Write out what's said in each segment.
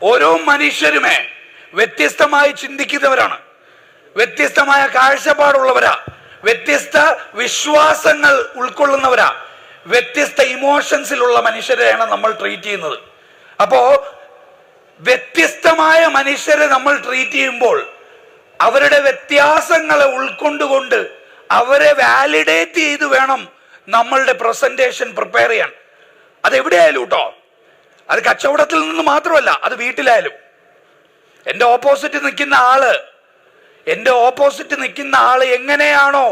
ഓരോ മനുഷ്യരുമേ വ്യത്യസ്തമായി ചിന്തിക്കുന്നവരാണ്, വ്യത്യസ്തമായ കാഴ്ചപ്പാടുള്ളവരാ, വ്യത്യസ്ത വിശ്വാസങ്ങൾ ഉൾക്കൊള്ളുന്നവരാ, വ്യത്യസ്ത ഇമോഷൻസിലുള്ള മനുഷ്യരെയാണ് നമ്മൾ ട്രീറ്റ് ചെയ്യുന്നത്. അപ്പോ വ്യത്യസ്തമായ മനുഷ്യരെ നമ്മൾ ട്രീറ്റ് ചെയ്യുമ്പോൾ അവരുടെ വ്യത്യാസങ്ങളെ ഉൾക്കൊണ്ടുകൊണ്ട് അവരെ വാലിഡേറ്റ് ചെയ്ത് വേണം നമ്മളുടെ പ്രസന്റേഷൻ പ്രിപ്പയർ ചെയ്യാൻ. അതെവിടെയായാലും കേട്ടോ, അത് കച്ചവടത്തിൽ നിന്ന് മാത്രമല്ല, അത് വീട്ടിലായാലും. എൻ്റെ ഓപ്പോസിറ്റ് നിൽക്കുന്ന ആള് എങ്ങനെയാണോ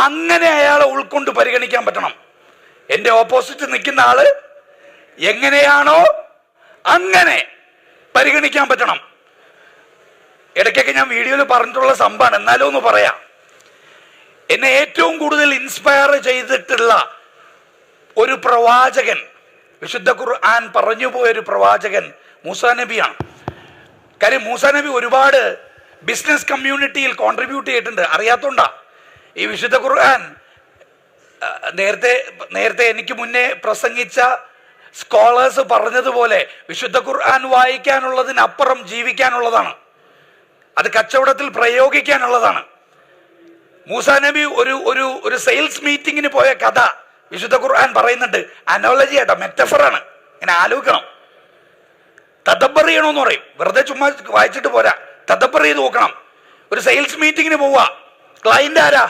അങ്ങനെ അയാളെ ഉൾക്കൊണ്ട് പരിഗണിക്കാൻ പറ്റണം. എൻ്റെ ഓപ്പോസിറ്റ് നിൽക്കുന്ന ആള് എങ്ങനെയാണോ അങ്ങനെ പരിഗണിക്കാൻ പറ്റണം. ഇടയ്ക്കൊക്കെ ഞാൻ വീഡിയോയിൽ പറഞ്ഞിട്ടുള്ള സംഭവമാണ്, എന്നാലും ഒന്ന് പറയാം. എന്നെ ഏറ്റവും കൂടുതൽ ഇൻസ്പയർ ചെയ്തിട്ടുള്ള ഒരു പ്രവാചകൻ, വിശുദ്ധ ഖുർആൻ പറഞ്ഞു പോയൊരു പ്രവാചകൻ മൂസാ നബിയാണ്. കാര്യം മൂസാ നബി ഒരുപാട് ബിസിനസ് കമ്മ്യൂണിറ്റിയിൽ കോൺട്രിബ്യൂട്ട് ചെയ്തിട്ടുണ്ട്. അറിയാത്തോണ്ടാ. ഈ വിശുദ്ധ ഖുർആൻ നേരത്തെ എനിക്ക് മുന്നേ പ്രസംഗിച്ച സ്കോളേഴ്സ് പറഞ്ഞതുപോലെ വിശുദ്ധ ഖുർആൻ വായിക്കാനുള്ളതിനപ്പുറം ജീവിക്കാനുള്ളതാണ്. അത് കച്ചവടത്തിൽ പ്രയോഗിക്കാനുള്ളതാണ്. മൂസാ നബി ഒരു സെയിൽസ് മീറ്റിങ്ങിന് പോയ കഥ വിശുദ്ധ ഖുർആൻ പറയുന്നുണ്ട്. അനോളജി ആട്ടോ, മെറ്റഫറാണ്. ഇങ്ങനെ ആലോചിക്കണം, തദബ്ബർ ചെയ്യണമെന്ന് പറയും. വെറുതെ ചുമ്മാ വായിച്ചിട്ട് പോരാ, തദബ്ബർ ചെയ്ത് നോക്കണം. ഒരു സെയിൽസ് മീറ്റിങ്ങിന് പോവാ, ക്ലയന്റ് ആരാ?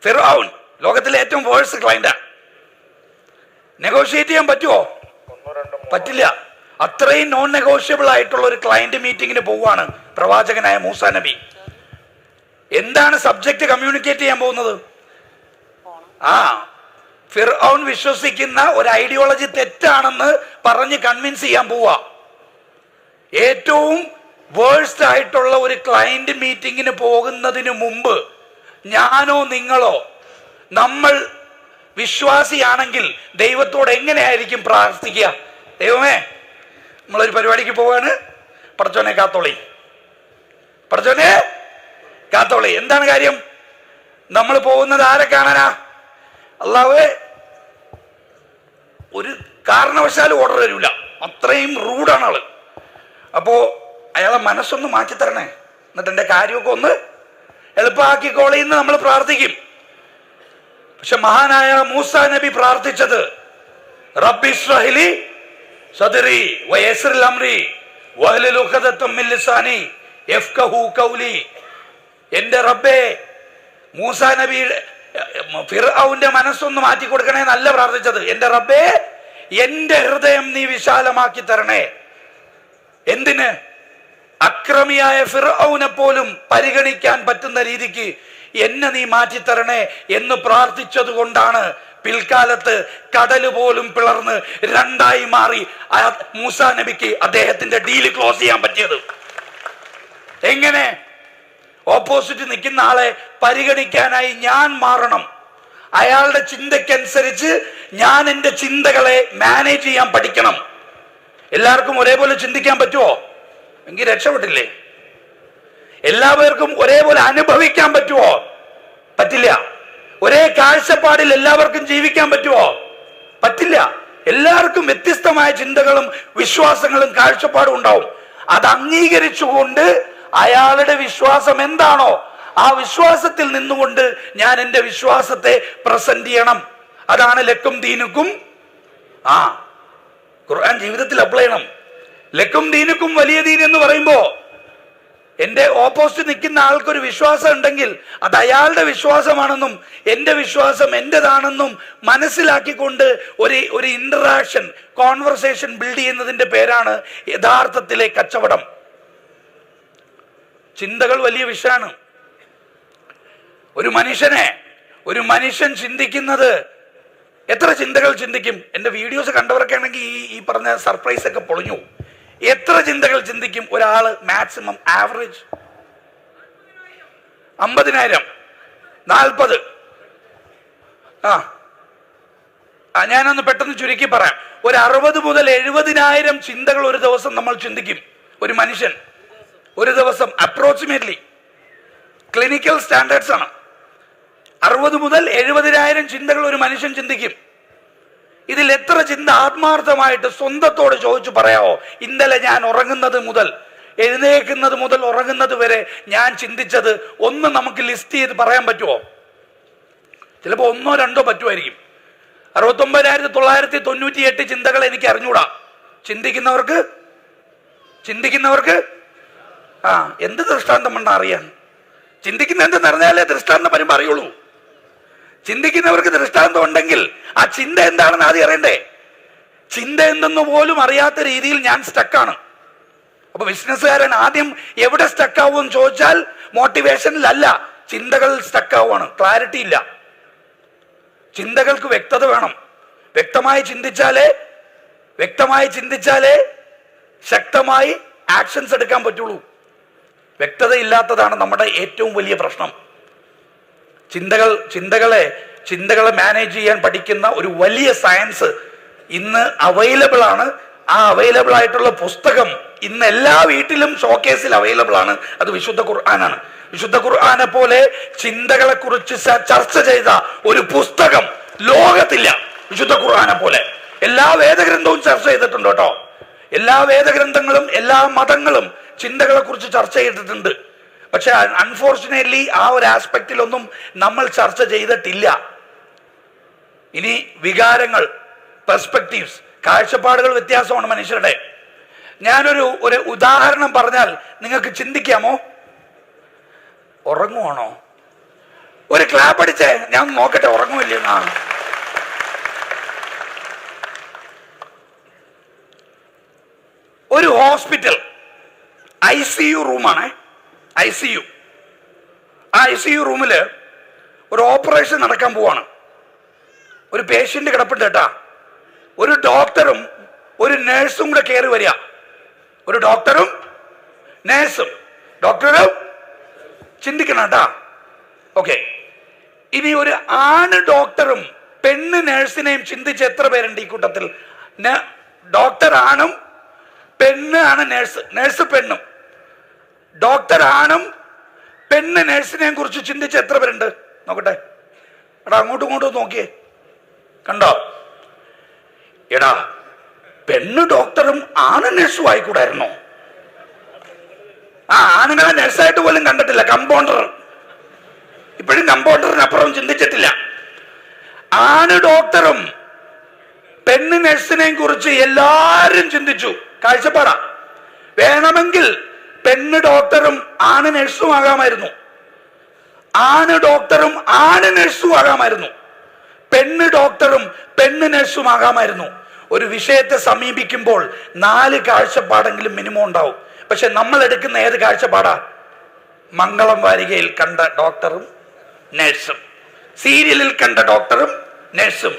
ഫിർഔൻ, ലോകത്തിലെ ഏറ്റവും വേഴ്സ്റ്റ് ക്ലയന്റാ. നെഗോഷിയേറ്റ് ചെയ്യാൻ പറ്റുമോ? പറ്റില്ല. അത്രയും നോൺ നെഗോഷ്യബിൾ ആയിട്ടുള്ള ഒരു ക്ലയന്റ് മീറ്റിങ്ങിന് പോവാണ് പ്രവാചകനായ മൂസാ നബി. എന്താണ് സബ്ജക്റ്റ് കമ്മ്യൂണിക്കേറ്റ് ചെയ്യാൻ പോകുന്നത്? ഫിർഔൻ വിശ്വസിക്കുന്ന ഒരു ഐഡിയോളജി തെറ്റാണെന്ന് പറഞ്ഞ് കൺവിൻസ് ചെയ്യാൻ പോവാ. ഏറ്റവും വേഴ്സ്റ്റ് ആയിട്ടുള്ള ഒരു ക്ലയന്റ് മീറ്റിങ്ങിന് പോകുന്നതിന് മുമ്പ് ഞാനോ നിങ്ങളോ നമ്മൾ വിശ്വാസിയാണെങ്കിൽ ദൈവത്തോട് എങ്ങനെയായിരിക്കും പ്രാർത്ഥിക്കുക? ദൈവമേ, നമ്മളൊരു പരിപാടിക്ക് പോവാണ്, പടച്ചോനെ കാത്തോളി. എന്താണ് കാര്യം? നമ്മൾ പോകുന്നത് ആരെ കാണാനാ? അല്ലാഹുവേ, ഒരു കാരണവശാലും ഓർഡർ തരൂല, അത്രയും റൂഡാണ് ആള്. അപ്പോ അയാളെ മനസ്സൊന്ന് മാറ്റിത്തരണേ, എന്നിട്ട് എൻ്റെ കാര്യമൊക്കെ ഒന്ന് എളുപ്പമാക്കിക്കോളിന്ന് നമ്മൾ പ്രാർത്ഥിക്കും. പക്ഷെ മഹാനായ മൂസാ നബി പ്രാർത്ഥിച്ചത് റബ്ബി ഇശ്റഹ് ലി സദ്രി വയസ്സിർ അംരി വഹ്ലുൽ ഉഖ്ദതം മിൻ ലിസാനി യഫ്ഖഹു ഖൗലി. എൻ്റെ റബ്ബേ, മൂസാ നബി ഫിർഔന്റെ മനസ്സൊന്ന് മാറ്റി കൊടുക്കണേ എന്നല്ല പ്രാർത്ഥിച്ചത്. എൻ്റെ റബ്ബേ, എൻ്റെ ഹൃദയം നീ വിശാലമാക്കി തരണേ. എന്തിന്? അക്രമിയായ ഫിർഔനെ പോലും പരിഗണിക്കാൻ പറ്റുന്ന രീതിക്ക് എന്നെ നീ മാറ്റിത്തരണേ എന്ന് പ്രാർത്ഥിച്ചത് കൊണ്ടാണ് പിൽക്കാലത്ത് കടല് പോലും പിളർന്ന് രണ്ടായി മാറി മൂസാ നബിക്ക് അദ്ദേഹത്തിന്റെ ഡീല് ക്ലോസ് ചെയ്യാൻ പറ്റിയത്. എങ്ങനെ? ഓപ്പോസിറ്റ് നിൽക്കുന്ന ആളെ പരിഗണിക്കാനായി ഞാൻ മാറണം. അയാളുടെ ചിന്തയ്ക്കനുസരിച്ച് ഞാൻ എൻ്റെ ചിന്തകളെ മാനേജ് ചെയ്യാൻ പഠിക്കണം. എല്ലാവർക്കും ഒരേപോലെ ചിന്തിക്കാൻ പറ്റുമോ? എങ്കിൽ രക്ഷപ്പെട്ടില്ലേ. എല്ലാവർക്കും ഒരേപോലെ അനുഭവിക്കാൻ പറ്റുമോ? പറ്റില്ല. ഒരേ കാഴ്ചപ്പാടിൽ എല്ലാവർക്കും ജീവിക്കാൻ പറ്റുമോ? പറ്റില്ല. എല്ലാവർക്കും വ്യത്യസ്തമായ ചിന്തകളും വിശ്വാസങ്ങളും കാഴ്ചപ്പാടും ഉണ്ടാവും. അത് അംഗീകരിച്ചുകൊണ്ട് അയാളുടെ വിശ്വാസം എന്താണോ ആ വിശ്വാസത്തിൽ നിന്നുകൊണ്ട് ഞാൻ എൻ്റെ വിശ്വാസത്തെ പ്രസന്റ് ചെയ്യണം. അതാണ് ലക്കും ദീനുക്കും. ഖുർആൻ ജീവിതത്തിൽ അപ്ലൈ ചെയ്യണം. ലക്കും ദീനുക്കും വലിയ ദീൻ എന്ന് പറയുമ്പോ എൻ്റെ ഓപ്പോസിറ്റ് നിൽക്കുന്ന ആൾക്കൊരു വിശ്വാസം ഉണ്ടെങ്കിൽ അത് അയാളുടെ വിശ്വാസമാണെന്നും എൻ്റെ വിശ്വാസം എൻ്റെതാണെന്നും മനസ്സിലാക്കിക്കൊണ്ട് ഒരു ഇന്ററാക്ഷൻ, കോൺവെർസേഷൻ ബിൽഡ് ചെയ്യുന്നതിൻ്റെ പേരാണ് യഥാർത്ഥത്തിലെ കച്ചവടം. ചിന്തകൾ വലിയ വിഷയമാണ്. ഒരു മനുഷ്യൻ ചിന്തിക്കുന്നത് എത്ര ചിന്തകൾ ചിന്തിക്കും? എൻ്റെ വീഡിയോസ് കണ്ടവരൊക്കെ ആണെങ്കിൽ ഈ പറഞ്ഞ സർപ്രൈസ് ഒക്കെ പൊളിഞ്ഞു. എത്ര ചിന്തകൾ ചിന്തിക്കും ഒരാള്? Maximum average 50,000, 40. ഞാനൊന്ന് പെട്ടെന്ന് ചുരുക്കി പറയാം. ഒരു 60 മുതൽ 70,000 ചിന്തകൾ ഒരു ദിവസം നമ്മൾ ചിന്തിക്കും. ഒരു മനുഷ്യൻ ഒരു ദിവസം അപ്രോക്സിമേറ്റ്ലി, ക്ലിനിക്കൽ സ്റ്റാൻഡേർഡ്സ് ആണ്, 60 മുതൽ 70,000 ചിന്തകൾ ഒരു മനുഷ്യൻ ചിന്തിക്കും. ഇതിൽ എത്ര ചിന്ത ആത്മാർത്ഥമായിട്ട് സ്വന്തത്തോട് ചോദിച്ചു പറയാവോ? ഇന്നലെ ഞാൻ ഉറങ്ങുന്നത് മുതൽ എഴുന്നേൽക്കുന്നത് മുതൽ ഉറങ്ങുന്നത് വരെ ഞാൻ ചിന്തിച്ചത് ഒന്ന് നമുക്ക് ലിസ്റ്റ് ചെയ്ത് പറയാൻ പറ്റുമോ? ചിലപ്പോൾ 1 or 2 പറ്റുമായിരിക്കും. 69,998 ചിന്തകൾ എനിക്ക് അറിഞ്ഞൂടാ. ചിന്തിക്കുന്നവർക്ക് എന്ത് ദൃഷ്ടാന്തം വേണ്ട അറിയാൻ? ചിന്തിക്കുന്ന എന്തെന്ന് അറിഞ്ഞാലേ ദൃഷ്ടാന്തം വരുമ്പോൾ അറിയുള്ളൂ. ചിന്തിക്കുന്നവർക്ക് ദൃഷ്ടാന്തം ഉണ്ടെങ്കിൽ ആ ചിന്ത എന്താണെന്ന് ആദ്യം അറിയണ്ടേ? ചിന്ത എന്തെന്ന് പോലും അറിയാത്ത രീതിയിൽ ഞാൻ സ്റ്റക്കാണ്. അപ്പൊ ബിസിനസ്സുകാരൻ ആദ്യം എവിടെ സ്റ്റക്കാവും ചോദിച്ചാൽ മോട്ടിവേഷനിലല്ല, ചിന്തകൾ സ്റ്റക്കാവുകയാണ്. ക്ലാരിറ്റി ഇല്ല. ചിന്തകൾക്ക് വ്യക്തത വേണം. വ്യക്തമായി ചിന്തിച്ചാലേ ശക്തമായി ആക്ഷൻസ് എടുക്കാൻ പറ്റുള്ളൂ. വ്യക്തത ഇല്ലാത്തതാണ് നമ്മുടെ ഏറ്റവും വലിയ പ്രശ്നം. ചിന്തകളെ മാനേജ് ചെയ്യാൻ പഠിക്കുന്ന ഒരു വലിയ സയൻസ് ഇന്ന് അവൈലബിൾ ആണ്. ആ അവൈലബിൾ ആയിട്ടുള്ള പുസ്തകം ഇന്ന് എല്ലാ വീട്ടിലും ഷോക്കേസിൽ അവൈലബിൾ ആണ്. അത് വിശുദ്ധ ഖുർആനാണ്. വിശുദ്ധ ഖുർആനെ പോലെ ചിന്തകളെ കുറിച്ച് ചർച്ച ചെയ്ത ഒരു പുസ്തകം ലോകത്തില്ല. വിശുദ്ധ ഖുർആനെ പോലെ എല്ലാ വേദഗ്രന്ഥവും ചർച്ച ചെയ്തിട്ടുണ്ട് കേട്ടോ. എല്ലാ വേദഗ്രന്ഥങ്ങളും എല്ലാ മതങ്ങളും ചിന്തകളെ കുറിച്ച് ചർച്ച ചെയ്തിട്ടുണ്ട്. പക്ഷെ അൺഫോർച്ചുനേറ്റ്ലി ആ ഒരു ആസ്പെക്റ്റിലൊന്നും നമ്മൾ ചർച്ച ചെയ്തിട്ടില്ല. ഇനി വികാരങ്ങൾ, പെർസ്പെക്റ്റീവ്സ്, കാഴ്ചപ്പാടുകൾ വ്യത്യാസമാണ് മനുഷ്യരുടെ. ഞാനൊരു ഉദാഹരണം പറഞ്ഞാൽ നിങ്ങൾക്ക് ചിന്തിക്കാമോ? ഉറങ്ങുവാണോ? ഒരു ക്ലാപ്പ് അടിച്ചേ, ഞാൻ നോക്കട്ടെ ഉറങ്ങുമില്ലേ. ഒരു ഹോസ്പിറ്റൽ ICU റൂമാണ്. ICU. ആ ICU റൂമില് ഒരു ഓപ്പറേഷൻ നടക്കാൻ പോവാണ്. ഒരു പേഷ്യന്റ് കിടപ്പുണ്ട് കേട്ടാ. ഒരു ഡോക്ടറും ഒരു നേഴ്സും കൂടെ കയറി വരിക. ഒരു ഡോക്ടറും നേഴ്സും. ഡോക്ടറും ചിന്തിക്കണം കേട്ടാ. ഓക്കെ, ഇനി ഒരു ആണ് ഡോക്ടറും പെണ്ണ് നേഴ്സിനെയും ചിന്തിച്ച് എത്ര പേരുണ്ട് ഈ കൂട്ടത്തിൽ? ഡോക്ടർ ആണും പെണ്ണ് ആണ് നേഴ്സ്, നേഴ്സ് പെണ്ണും. ഡോക്ടർ ആണും പെണ്ണ് നേഴ്സിനെയും കുറിച്ച് ചിന്തിച്ച് എത്ര പേരുണ്ട്? നോക്കട്ടെ. എടാ അങ്ങോട്ടും ഇങ്ങോട്ടും നോക്കിയേ, കണ്ടോ? എടാ പെണ്ണ് ഡോക്ടറും ആണ് നേഴ്സും ആയിക്കൂടായിരുന്നോ? ആണുങ്ങളെ നേഴ്സായിട്ട് പോലും കണ്ടിട്ടില്ല. കമ്പൗണ്ടർ, ഇപ്പോഴും കമ്പൗണ്ടറിനപ്പുറം ചിന്തിച്ചിട്ടില്ല. ആണ് ഡോക്ടറും പെണ്ണ് നഴ്സിനെയും കുറിച്ച് എല്ലാരും ചിന്തിച്ചു. കാഴ്ചപ്പാടാ. വേണമെങ്കിൽ പെണ്ണ് ഡോക്ടറും ആണ് നഴ്സും ആകാമായിരുന്നു. ആണ് ഡോക്ടറും ആണ് നഴ്സും ആകാമായിരുന്നു. പെണ്ണ് ഡോക്ടറും പെണ്ണ് നഴ്സും ആകാമായിരുന്നു. ഒരു വിഷയത്തെ സമീപിക്കുമ്പോൾ 4 കാഴ്ചപ്പാടെങ്കിലും മിനിമം ഉണ്ടാവും. പക്ഷെ നമ്മൾ എടുക്കുന്ന ഏത് കാഴ്ചപ്പാടാ? മംഗളം വാരികയിൽ കണ്ട ഡോക്ടറും നഴ്സും, സീരിയലിൽ കണ്ട ഡോക്ടറും നഴ്സും,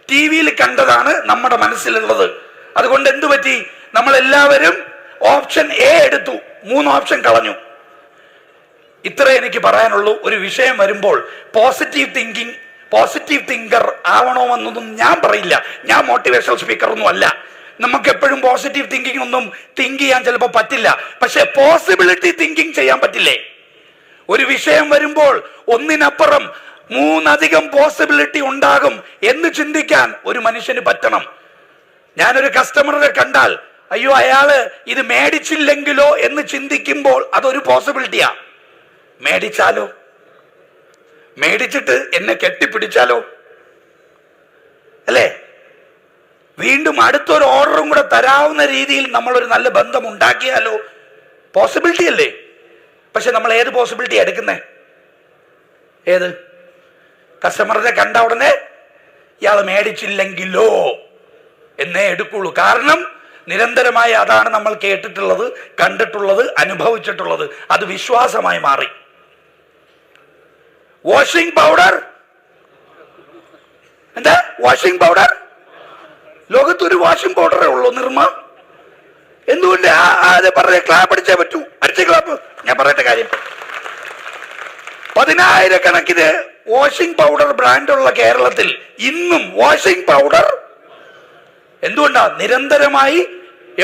TV-യിൽ കണ്ടതാണ് നമ്മുടെ മനസ്സിലുള്ളത്. അതുകൊണ്ട് എന്തു പറ്റി? നമ്മളെല്ലാവരും ഓപ്ഷൻ A എടുത്തു, 3 ഓപ്ഷൻ കളഞ്ഞു. ഇത്രേ എനിക്ക് പറയാനുള്ളൂ. ഒരു വിഷയം വരുമ്പോൾ പോസിറ്റീവ് തിങ്കർ ആവണമെന്നൊന്നും ഞാൻ പറയില്ല. ഞാൻ മോട്ടിവേഷണൽ സ്പീക്കർ ഒന്നും അല്ല. നമുക്ക് എപ്പോഴും പോസിറ്റീവ് തിങ്കിങ് ഒന്നും തിങ്ക് ചെയ്യാൻ ചിലപ്പോൾ പറ്റില്ല. പക്ഷെ പോസിബിലിറ്റി തിങ്കിങ് ചെയ്യാൻ പറ്റില്ലേ? ഒരു വിഷയം വരുമ്പോൾ ഒന്നിനപ്പുറം 3 അധികം പോസിബിലിറ്റി ഉണ്ടാകും എന്ന് ചിന്തിക്കാൻ ഒരു മനുഷ്യന് പറ്റണം. ഞാനൊരു കസ്റ്റമറെ കണ്ടാൽ അയ്യോ അയാള് ഇത് മേടിച്ചില്ലെങ്കിലോ എന്ന് ചിന്തിക്കുമ്പോൾ അതൊരു പോസിബിലിറ്റിയാ. മേടിച്ചാലോ? മേടിച്ചിട്ട് എന്നെ കെട്ടിപ്പിടിച്ചാലോ? അല്ലേ? വീണ്ടും അടുത്തൊരു ഓർഡറും കൂടെ തരാവുന്ന രീതിയിൽ നമ്മളൊരു നല്ല ബന്ധം ഉണ്ടാക്കിയാലോ? പോസിബിലിറ്റി അല്ലേ? പക്ഷെ നമ്മൾ ഏത് പോസിബിലിറ്റി എടുക്കുന്നേ? ഏത്? കസ്റ്റമറിനെ കണ്ട ഉടനെ ഇയാൾ മേടിച്ചില്ലെങ്കിലോ എന്നേ എടുക്കുള്ളൂ. കാരണം നിരന്തരമായി അതാണ് നമ്മൾ കേട്ടിട്ടുള്ളത്, കണ്ടിട്ടുള്ളത്, അനുഭവിച്ചിട്ടുള്ളത്. അത് വിശ്വാസമായി മാറി. വാഷിംഗ് പൗഡർ, എന്താ വാഷിംഗ് പൗഡർ? ലോകത്തൊരു വാഷിംഗ് പൗഡറേ ഉള്ളൂ, നിർമ്മ. എന്തുകൊണ്ട്? പറഞ്ഞ ക്ലാപ്പ് അടിച്ചേ പറ്റൂ. അടിച്ച ക്ലാപ്പ്. ഞാൻ പറയട്ടെ കാര്യം. 10,000-കണക്കിന് വാഷിംഗ് പൗഡർ ബ്രാൻഡുള്ള കേരളത്തിൽ ഇന്നും വാഷിംഗ് പൗഡർ എന്തുകൊണ്ടാ? നിരന്തരമായി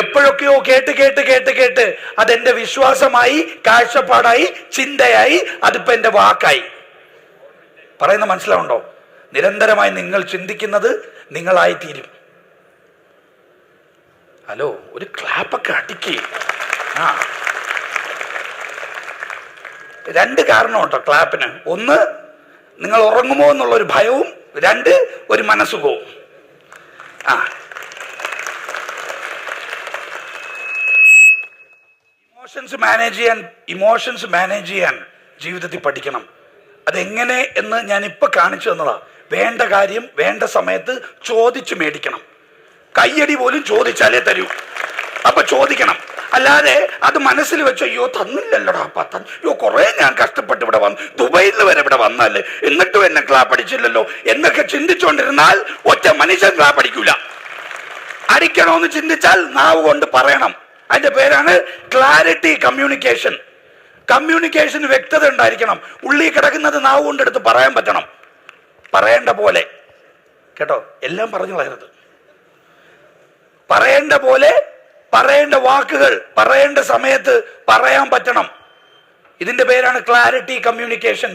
എപ്പോഴൊക്കെയോ കേട്ട് അതെന്റെ വിശ്വാസമായി, കാഴ്ചപ്പാടായി, ചിന്തയായി, അതിപ്പോ എന്റെ വാക്കായി. പറയുന്ന മനസ്സിലാവുണ്ടോ? നിരന്തരമായി നിങ്ങൾ ചിന്തിക്കുന്നത്, നിങ്ങളായിത്തീരും. ഹലോ, ഒരു ക്ലാപ്പൊക്കെ അടിക്ക്. ആ, 2 കാരണം കേട്ടോ ക്ലാപ്പിന്. 1, നിങ്ങൾ ഉറങ്ങുമോ എന്നുള്ളൊരു ഭയവും. 2, ഒരു മനസ്സുഖവും. ഇമോഷൻസ് മാനേജ് ചെയ്യാൻ ജീവിതത്തിൽ പഠിക്കണം. അതെങ്ങനെ എന്ന് ഞാൻ ഇപ്പൊ കാണിച്ചു തന്നതാ. വേണ്ട കാര്യം വേണ്ട സമയത്ത് ചോദിച്ചു മേടിക്കണം. കയ്യടി പോലും ചോദിച്ചാലേ തരൂ. അപ്പൊ ചോദിക്കണം. അല്ലാതെ അത് മനസ്സിൽ വെച്ച് അയ്യോ തന്നില്ലല്ലോടാ, അയ്യോ കുറെ ഞാൻ കഷ്ടപ്പെട്ട് ഇവിടെ വന്നു, ദുബൈയിൽ നിന്ന് വരെ ഇവിടെ വന്നല്ലേ, എന്നിട്ടും എന്നെ ക്ലാപ്പ് അടിച്ചില്ലല്ലോ എന്നൊക്കെ ചിന്തിച്ചുകൊണ്ടിരുന്നാൽ ഒറ്റ മനുഷ്യൻ ക്ലാപ്പ് അടിക്കൂല. അടിക്കണമെന്ന് ചിന്തിച്ചാൽ നാവ് കൊണ്ട് പറയണം. അതിന്റെ പേരാണ് ക്ലാരിറ്റി കമ്മ്യൂണിക്കേഷൻ. കമ്മ്യൂണിക്കേഷന് വ്യക്തത ഉണ്ടായിരിക്കണം. ഉള്ളിൽ കിടക്കുന്നത് നാവ് കൊണ്ടെടുത്ത് പറയാൻ പറ്റണം. പറയേണ്ട പോലെ കേട്ടോ, എല്ലാം പറഞ്ഞു കളയരുത്. പറയേണ്ട പോലെ പറയേണ്ട വാക്കുകൾ പറയേണ്ട സമയത്ത് പറയാൻ പറ്റണം. ഇതിന്റെ പേരാണ് ക്ലാരിറ്റി കമ്മ്യൂണിക്കേഷൻ.